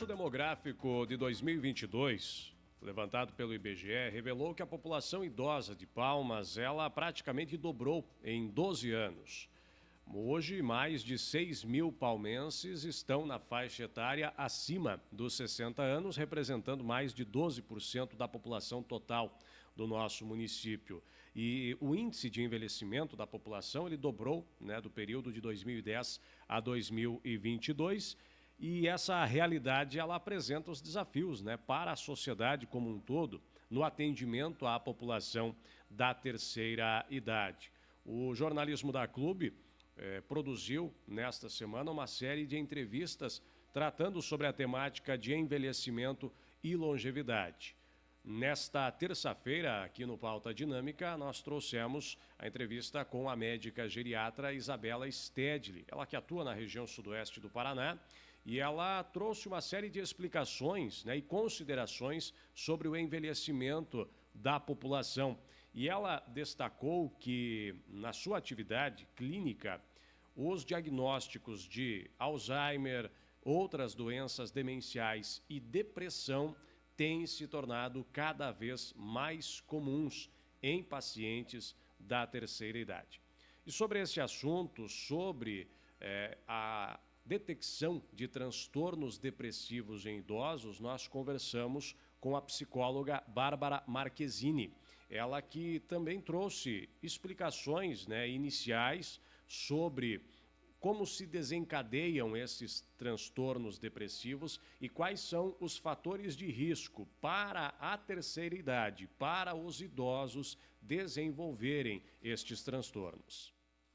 censo demográfico de 2022, levantado pelo IBGE, revelou que a população idosa de Palmas, ela praticamente dobrou em 12 anos. Hoje, mais de 6 mil palmenses estão na faixa etária acima dos 60 anos, representando mais de 12% da população total do nosso município. E o índice de envelhecimento da população, ele dobrou, do período de 2010 a 2022, e essa realidade, ela apresenta os desafios, para a sociedade como um todo, no atendimento à população da terceira idade. O jornalismo da Clube produziu, nesta semana, uma série de entrevistas tratando sobre a temática de envelhecimento e longevidade. Nesta terça-feira, aqui no Pauta Dinâmica, nós trouxemos a entrevista com a médica geriatra Isabela Stedley, ela que atua na região sudoeste do Paraná, e ela trouxe uma série de explicações e considerações sobre o envelhecimento da população. E ela destacou que, na sua atividade clínica, os diagnósticos de Alzheimer, outras doenças demenciais e depressão têm se tornado cada vez mais comuns em pacientes da terceira idade. E sobre esse assunto, sobre a detecção de transtornos depressivos em idosos, nós conversamos com a psicóloga Bárbara Marquezini. Ela que também trouxe explicações iniciais sobre como se desencadeiam esses transtornos depressivos e quais são os fatores de risco para a terceira idade, para os idosos desenvolverem estes transtornos.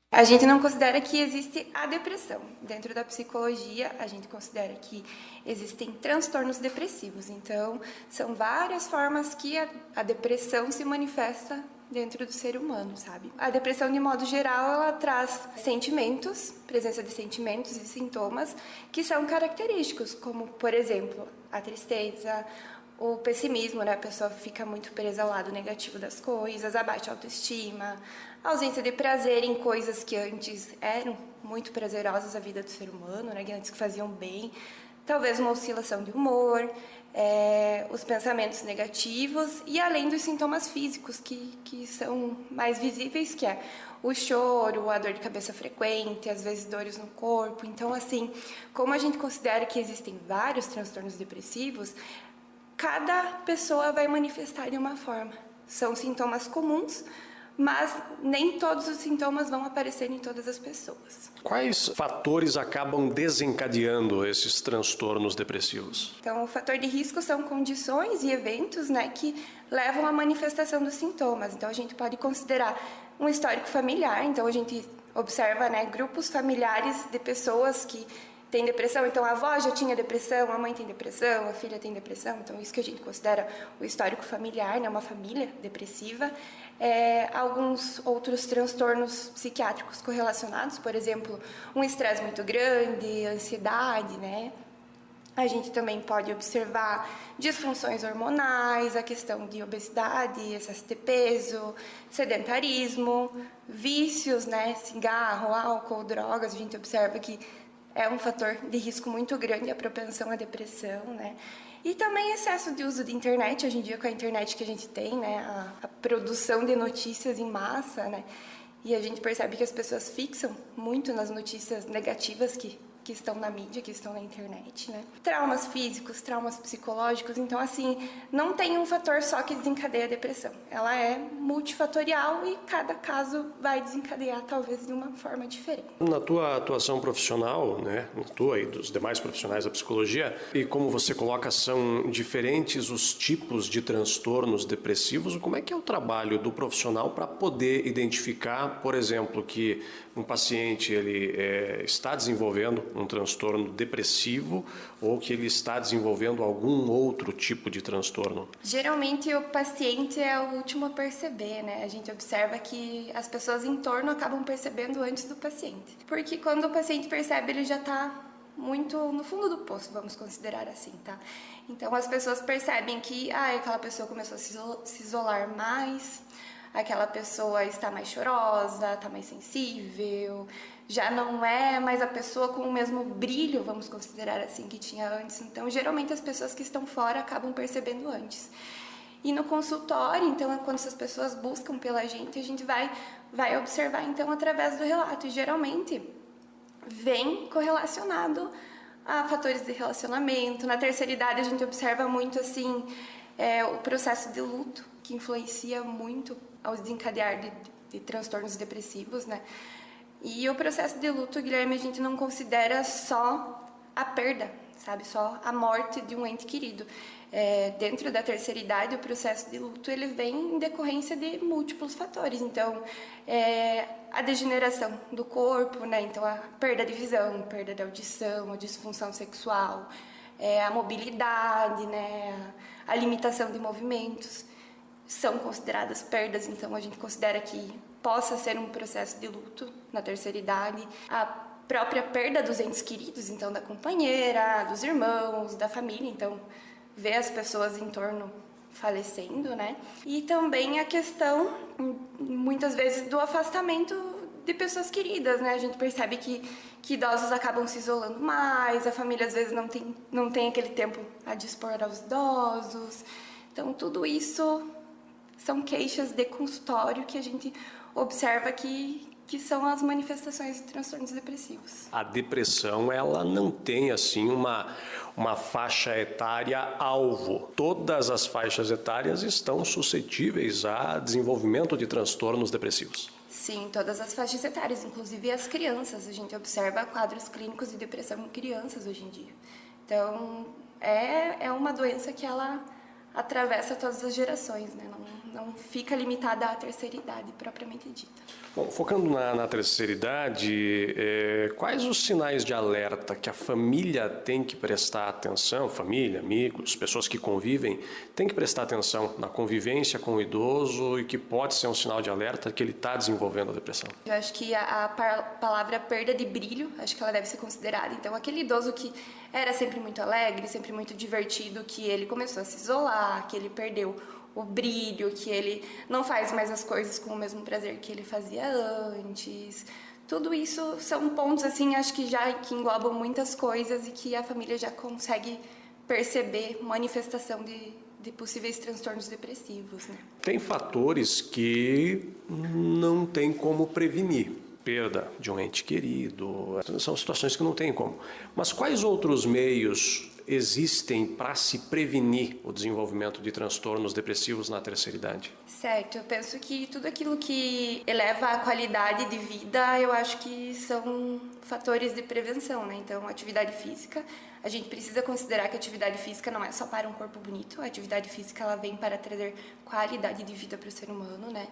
A gente não considera que existe a depressão. Dentro da psicologia, a gente considera que existem transtornos depressivos. Então, são várias formas que a depressão se manifesta dentro do ser humano, sabe? A depressão, de modo geral, ela traz sentimentos, presença de sentimentos e sintomas que são característicos, como, por exemplo, a tristeza, o pessimismo, a pessoa fica muito presa ao lado negativo das coisas, a baixa autoestima, a ausência de prazer em coisas que antes eram muito prazerosas à vida do ser humano, que antes que faziam bem, talvez uma oscilação de humor, os pensamentos negativos e além dos sintomas físicos que são mais visíveis, que é o choro, a dor de cabeça frequente, às vezes dores no corpo. Então, assim, como a gente considera que existem vários transtornos depressivos, cada pessoa vai manifestar de uma forma. São sintomas comuns, mas nem todos os sintomas vão aparecer em todas as pessoas. Quais fatores acabam desencadeando esses transtornos depressivos? Então, o fator de risco são condições e eventos que levam à manifestação dos sintomas. Então, a gente pode considerar um histórico familiar. Então, a gente observa grupos familiares de pessoas que tem depressão, então a avó já tinha depressão, a mãe tem depressão, a filha tem depressão, então isso que a gente considera o histórico familiar, uma família depressiva. Alguns outros transtornos psiquiátricos correlacionados, por exemplo, um estresse muito grande, ansiedade, A gente também pode observar disfunções hormonais, a questão de obesidade, excesso de peso, sedentarismo, vícios, cigarro, álcool, drogas, a gente observa que é um fator de risco muito grande a propensão à depressão, E também excesso de uso de internet, hoje em dia com a internet que a gente tem, a produção de notícias em massa, E a gente percebe que as pessoas fixam muito nas notícias negativas que estão na mídia, que estão na internet, Traumas físicos, traumas psicológicos, então assim, não tem um fator só que desencadeia a depressão. Ela é multifatorial e cada caso vai desencadear talvez de uma forma diferente. Na tua atuação profissional, na tua e dos demais profissionais da psicologia, e como você coloca, são diferentes os tipos de transtornos depressivos, como é que é o trabalho do profissional para poder identificar, por exemplo, que um paciente ele está desenvolvendo um transtorno depressivo ou que ele está desenvolvendo algum outro tipo de transtorno? Geralmente o paciente é o último a perceber, A gente observa que as pessoas em torno acabam percebendo antes do paciente. Porque quando o paciente percebe, ele já está muito no fundo do poço, vamos considerar assim, tá? Então as pessoas percebem que aquela pessoa começou a se isolar mais, aquela pessoa está mais chorosa, está mais sensível, já não é mais a pessoa com o mesmo brilho, vamos considerar assim, que tinha antes. Então, geralmente as pessoas que estão fora acabam percebendo antes. E no consultório, então, quando essas pessoas buscam pela gente, a gente vai observar, então, através do relato. E geralmente vem correlacionado a fatores de relacionamento. Na terceira idade, a gente observa muito, assim, o processo de luto, que influencia muito ao desencadear de transtornos depressivos, né? E o processo de luto, Guilherme, a gente não considera só a perda, sabe? Só a morte de um ente querido. Dentro da terceira idade, o processo de luto ele vem em decorrência de múltiplos fatores. Então, a degeneração do corpo, né? Então, a perda de visão, perda de audição, a disfunção sexual, a mobilidade, né? A limitação de movimentos são consideradas perdas. Então, a gente considera que possa ser um processo de luto na terceira idade. A própria perda dos entes queridos, então, da companheira, dos irmãos, da família. Então, ver as pessoas em torno falecendo, né? E também a questão, muitas vezes, do afastamento de pessoas queridas, né? A gente percebe que idosos acabam se isolando mais, a família às vezes não tem aquele tempo a dispor aos idosos. Então, tudo isso são queixas de consultório que a gente observa que são as manifestações de transtornos depressivos. A depressão, ela não tem, assim, uma faixa etária alvo. Todas as faixas etárias estão suscetíveis a desenvolvimento de transtornos depressivos. Sim, todas as faixas etárias, inclusive as crianças. A gente observa quadros clínicos de depressão em crianças hoje em dia. Então, é uma doença que ela atravessa todas as gerações, né? Não fica limitada à terceira idade, propriamente dita. Bom, focando na terceira idade, quais os sinais de alerta que a família tem que prestar atenção, família, amigos, pessoas que convivem, tem que prestar atenção na convivência com o idoso e que pode ser um sinal de alerta que ele está desenvolvendo a depressão? Eu acho que a palavra perda de brilho, acho que ela deve ser considerada. Então, aquele idoso que era sempre muito alegre, sempre muito divertido, que ele começou a se isolar, que ele perdeu o brilho, que ele não faz mais as coisas com o mesmo prazer que ele fazia antes. Tudo isso são pontos, assim, acho que englobam muitas coisas e que a família já consegue perceber manifestação de possíveis transtornos depressivos, né? Tem fatores que não tem como prevenir. Perda de um ente querido, são situações que não tem como. Mas quais outros meios existem para se prevenir o desenvolvimento de transtornos depressivos na terceira idade? Certo, eu penso que tudo aquilo que eleva a qualidade de vida, eu acho que são fatores de prevenção, né? Então, atividade física, a gente precisa considerar que a atividade física não é só para um corpo bonito, a atividade física ela vem para trazer qualidade de vida para o ser humano, né?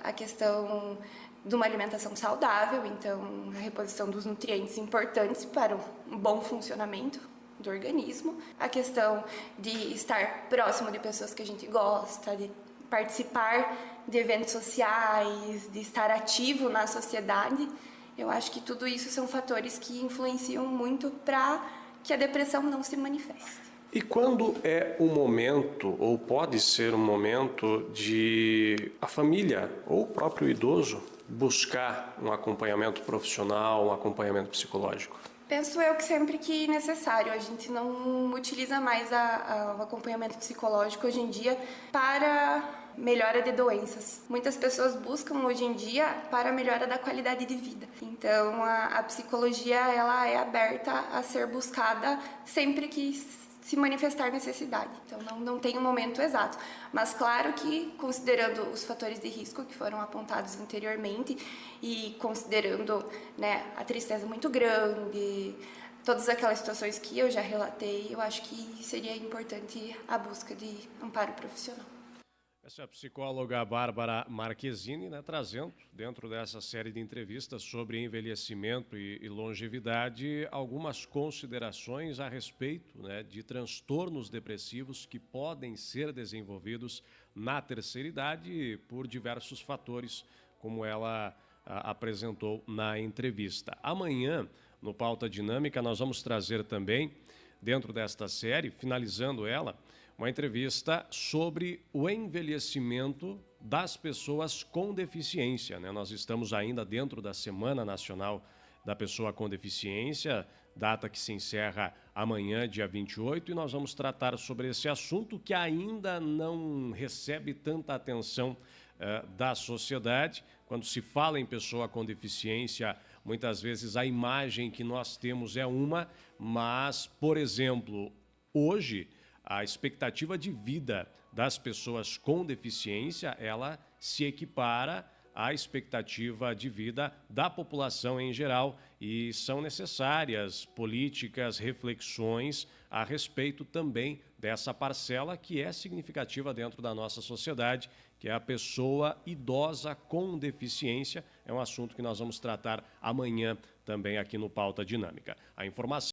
A questão de uma alimentação saudável, então a reposição dos nutrientes importantes para um bom funcionamento do organismo, a questão de estar próximo de pessoas que a gente gosta, de participar de eventos sociais, de estar ativo na sociedade. Eu acho que tudo isso são fatores que influenciam muito para que a depressão não se manifeste. E quando é o momento, ou pode ser um momento, de a família ou o próprio idoso buscar um acompanhamento profissional, um acompanhamento psicológico? Penso eu que sempre que necessário. A gente não utiliza mais o acompanhamento psicológico hoje em dia para melhora de doenças. Muitas pessoas buscam hoje em dia para a melhora da qualidade de vida. Então, a psicologia ela é aberta a ser buscada sempre que se manifestar necessidade. Então, não tem um momento exato. Mas, claro que, considerando os fatores de risco que foram apontados anteriormente e considerando, né, a tristeza muito grande, todas aquelas situações que eu já relatei, eu acho que seria importante a busca de amparo profissional. Essa é a psicóloga Bárbara Marquezini, né, trazendo, dentro dessa série de entrevistas sobre envelhecimento e longevidade, algumas considerações a respeito, né, de transtornos depressivos que podem ser desenvolvidos na terceira idade por diversos fatores, como ela apresentou na entrevista. Amanhã, no Pauta Dinâmica, nós vamos trazer também, dentro desta série, finalizando ela, uma entrevista sobre o envelhecimento das pessoas com deficiência, né? Nós estamos ainda dentro da Semana Nacional da Pessoa com Deficiência, data que se encerra amanhã, dia 28, e nós vamos tratar sobre esse assunto que ainda não recebe tanta atenção da sociedade. Quando se fala em pessoa com deficiência, muitas vezes a imagem que nós temos é uma, mas, por exemplo, hoje a expectativa de vida das pessoas com deficiência, ela se equipara à expectativa de vida da população em geral, e são necessárias políticas, reflexões a respeito também dessa parcela que é significativa dentro da nossa sociedade, que é a pessoa idosa com deficiência. É um assunto que nós vamos tratar amanhã também aqui no Pauta Dinâmica. A informação